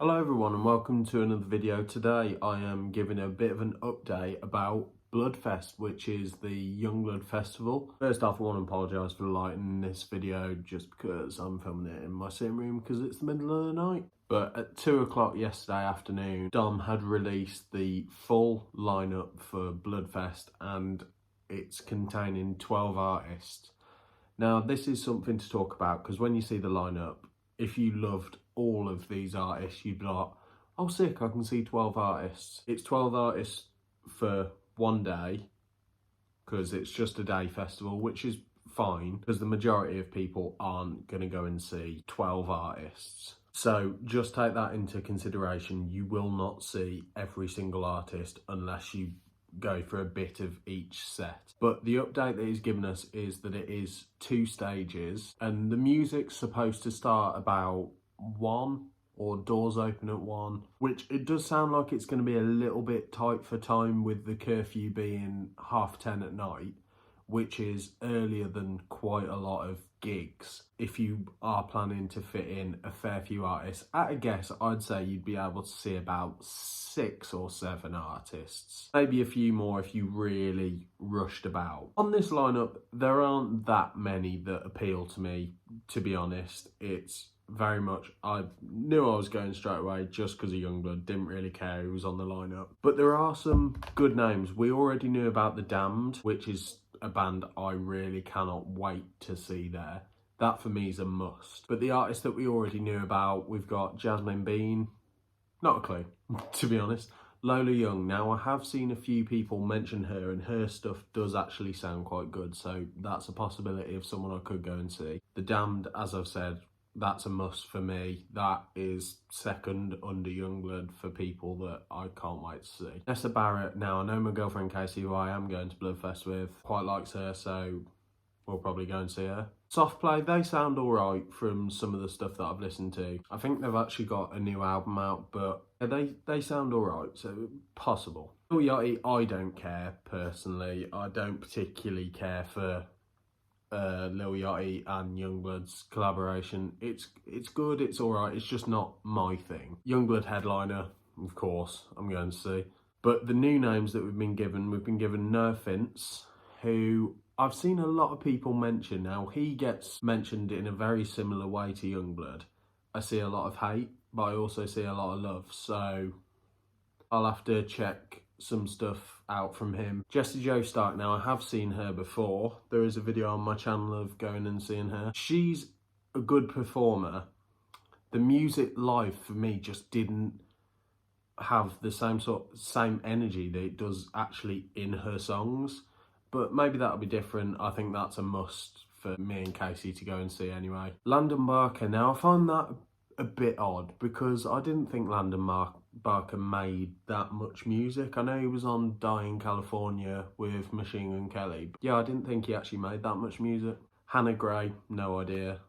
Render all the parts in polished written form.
Hello everyone and welcome to another video. Today I am giving a bit of an update about Bludfest, which is the Yungblud festival. First off, I want to apologise for the lighting in this video just because I'm filming it in my sitting room because it's the middle of the night. But at 2 o'clock yesterday afternoon, Dom had released the full lineup for Bludfest and it's containing 12 artists. Now this is something to talk about because when you see the lineup, if you loved all of these artists, you'd be like, oh sick, I can see 12 artists. It's 12 artists for one day because it's just a day festival, which is fine because the majority of people aren't going to go and see 12 artists. So just take that into consideration. You will not see every single artist unless you go for a bit of each set. But the update that he's given us is that it is 2 stages and the music's supposed to start about 1 or doors open at 1, which it does sound like it's going to be a little bit tight for time with the curfew being 10:30 at night, which is earlier than quite a lot of gigs. If you are planning to fit in a fair few artists, at a guess, I'd say you'd be able to see about 6 or 7 artists. Maybe a few more if you really rushed about. On this lineup, there aren't that many that appeal to me, to be honest. It's very much, I knew I was going straight away just because of Yungblud, didn't really care who was on the lineup. But there are some good names. We already knew about The Damned, which is a band I really cannot wait to see there. That for me is a must. But the artists that we already knew about, we've got Jasmine Bean, not a clue, to be honest. Lola Young, now I have seen a few people mention her and her stuff does actually sound quite good, so that's a possibility of someone I could go and see. The Damned, as I've said, that's a must for me. That is second under Yungblud for people that I can't wait to see. Nessa Barrett, now I know my girlfriend Casey, who I am going to Bludfest with, quite likes her, so we'll probably go and see her. Soft Play, they sound alright from some of the stuff that I've listened to. I think they've actually got a new album out, but they sound alright, so possible. Lil Yachty, I don't care personally. I don't particularly care for Lil Yachty and Yungblud's collaboration. It's good, it's alright, it's just not my thing. Yungblud headliner, of course, I'm going to see. But the new names that we've been given Noah Fince, who I've seen a lot of people mention. Now, he gets mentioned in a very similar way to Yungblud. I see a lot of hate, but I also see a lot of love, so I'll have to check some stuff out from him. Jessie Jo Stark, now I have seen her before. There is a video on my channel of going and seeing her. She's a good performer. The music live for me just didn't have the same energy that it does actually in her songs. But maybe that'll be different. I think that's a must for me and Casey to go and see anyway. Landon Barker, now I find that a bit odd because I didn't think Landon Barker made that much music. I know he was on Die in California with Machine Gun Kelly. But yeah, I didn't think he actually made that much music. Hannah Gray, no idea.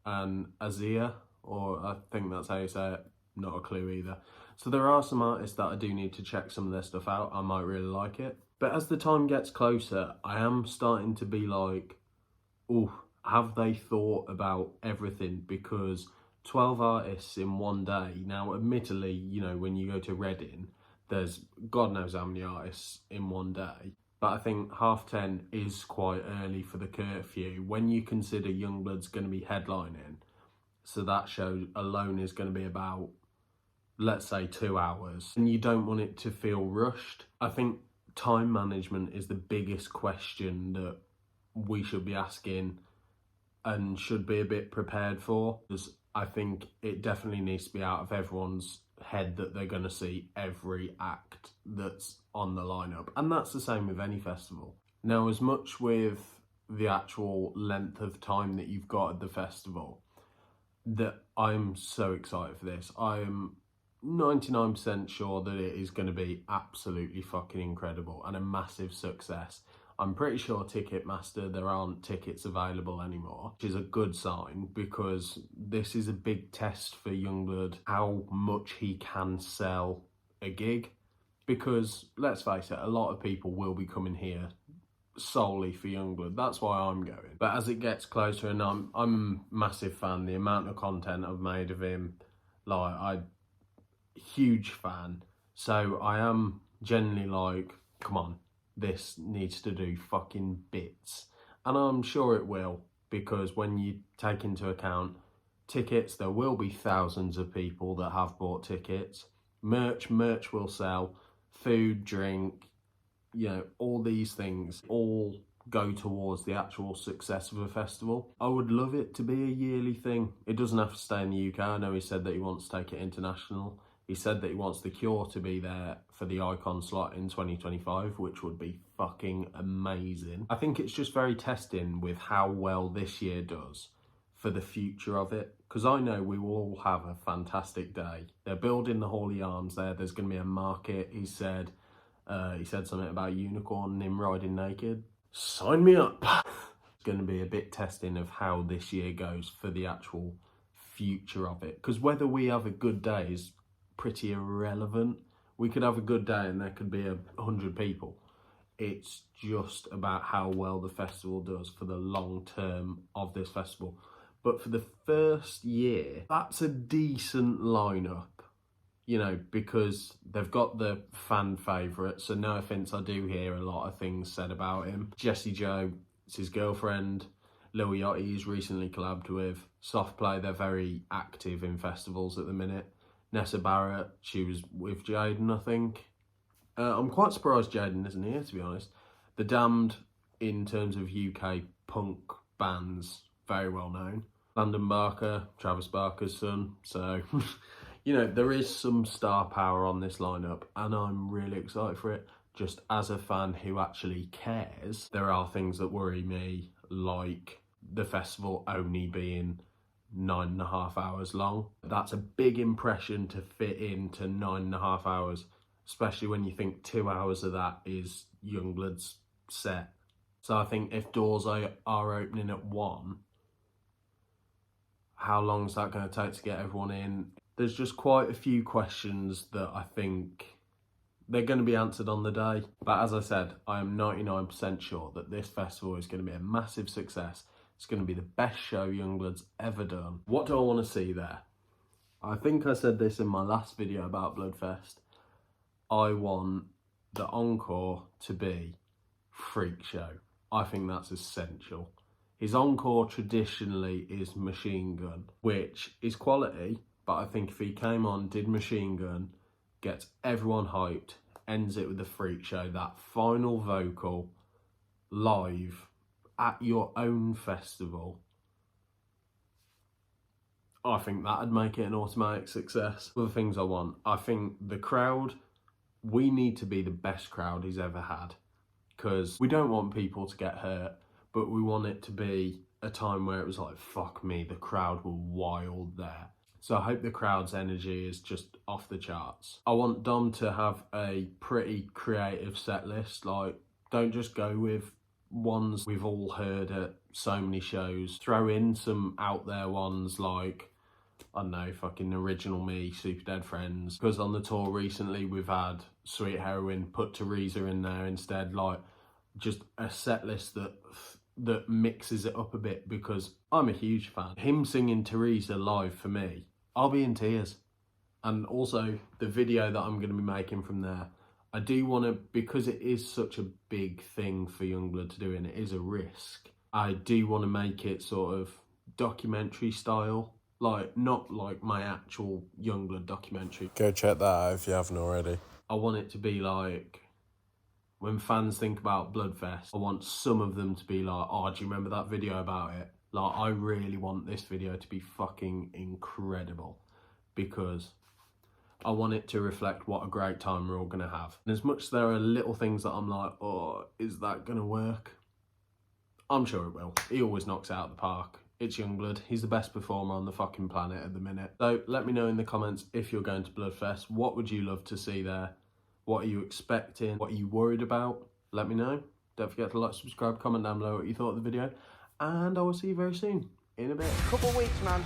And Azia, or I think that's how you say it, not a clue either. So there are some artists that I do need to check some of their stuff out. I might really like it. But as the time gets closer, I am starting to be like, oh, have they thought about everything? Because 12 artists in one day. Now, admittedly, you know, when you go to Reading, there's God knows how many artists in one day. But I think 10:30 is quite early for the curfew when you consider Yungblud's going to be headlining. So that show alone is going to be about, let's say, 2 hours. And you don't want it to feel rushed. I think time management is the biggest question that we should be asking and should be a bit prepared for. Because I think it definitely needs to be out of everyone's head that they're going to see every act that's on the lineup. And that's the same with any festival. Now, as much with the actual length of time that you've got at the festival, that I'm so excited for this. I'm 99% sure that it is going to be absolutely fucking incredible and a massive success. I'm pretty sure Ticketmaster, there aren't tickets available anymore, which is a good sign because this is a big test for Yungblud, how much he can sell a gig. Because, let's face it, a lot of people will be coming here solely for Yungblud. That's why I'm going. But as it gets closer, and I'm a massive fan, the amount of content I've made of him, like, huge fan. So I am generally like, come on, this needs to do fucking bits. And I'm sure it will, because when you take into account tickets, there will be thousands of people that have bought tickets. Merch will sell. Food, drink, you know, all these things all go towards the actual success of a festival. I would love it to be a yearly thing. It doesn't have to stay in the UK. I know he said that he wants to take it international. He said that he wants The Cure to be there for the Icon slot in 2025, which would be fucking amazing. I think it's just very testing with how well this year does for the future of it, because I know we will all have a fantastic day. They're building the Hall of Arms there. There's going to be a market, he said. He said something about a unicorn and him riding naked. Sign me up. It's going to be a bit testing of how this year goes for the actual future of it, because whether we have a good day is pretty irrelevant. We could have a good day and there could be 100 people. It's just about how well the festival does for the long term of this festival. But for the first year, that's a decent lineup, you know, because they've got the fan favourites. So no offence, I do hear a lot of things said about him. Jessie Joe, it's his girlfriend. Lil Yachty he's recently collabed with. Soft Play, they're very active in festivals at the minute. Nessa Barrett, she was with Jaden, I think. I'm quite surprised Jaden isn't here, to be honest. The Damned, in terms of UK punk bands, very well known. Landon Barker, Travis Barker's son. So, you know, there is some star power on this lineup and I'm really excited for it. Just as a fan who actually cares, there are things that worry me, like the festival only being 9.5 hours long. That's a big impression to fit into 9.5 hours, especially when you think 2 hours of that is Yungblud's set. So I think if doors are opening at 1, how long is that going to take to get everyone in? There's just quite a few questions that I think they're going to be answered on the day. But as I said, I am 99% sure that this festival is going to be a massive success. It's going to be the best show Yungblud's ever done. What do I want to see there? I think I said this in my last video about Bludfest. I want the encore to be Freak Show. I think that's essential. His encore traditionally is Machine Gun, which is quality, but I think if he came on, did Machine Gun, gets everyone hyped, ends it with the Freak Show, that final vocal, live, at your own festival, I think that'd make it an automatic success. Other things I want, I think the crowd, we need to be the best crowd he's ever had, because we don't want people to get hurt, but we want it to be a time where it was like, fuck me, the crowd were wild there. So I hope the crowd's energy is just off the charts. I want Dom to have a pretty creative set list. Like, don't just go with ones we've all heard at so many shows. Throw in some out there ones like, I don't know, fucking Original Me, Super Dead Friends. Because on the tour recently we've had Sweet Heroin, put Teresa in there instead. Like, just a set list that mixes it up a bit, because I'm a huge fan. Him singing Teresa live, for me, I'll be in tears. And also the video that I'm going to be making from there, I do want to, because it is such a big thing for Yungblud to do and it is a risk, I do want to make it sort of documentary style, like not like my actual Yungblud documentary. Go check that out if you haven't already. I want it to be like, when fans think about Bludfest, I want some of them to be like, oh, do you remember that video about it? Like, I really want this video to be fucking incredible, because I want it to reflect what a great time we're all going to have. And as much as there are little things that I'm like, oh, is that going to work? I'm sure it will. He always knocks it out of the park. It's Yungblud. He's the best performer on the fucking planet at the minute. So let me know in the comments if you're going to Bludfest. What would you love to see there? What are you expecting? What are you worried about? Let me know. Don't forget to like, subscribe, comment down below what you thought of the video. And I will see you very soon. In a bit. Couple weeks, man.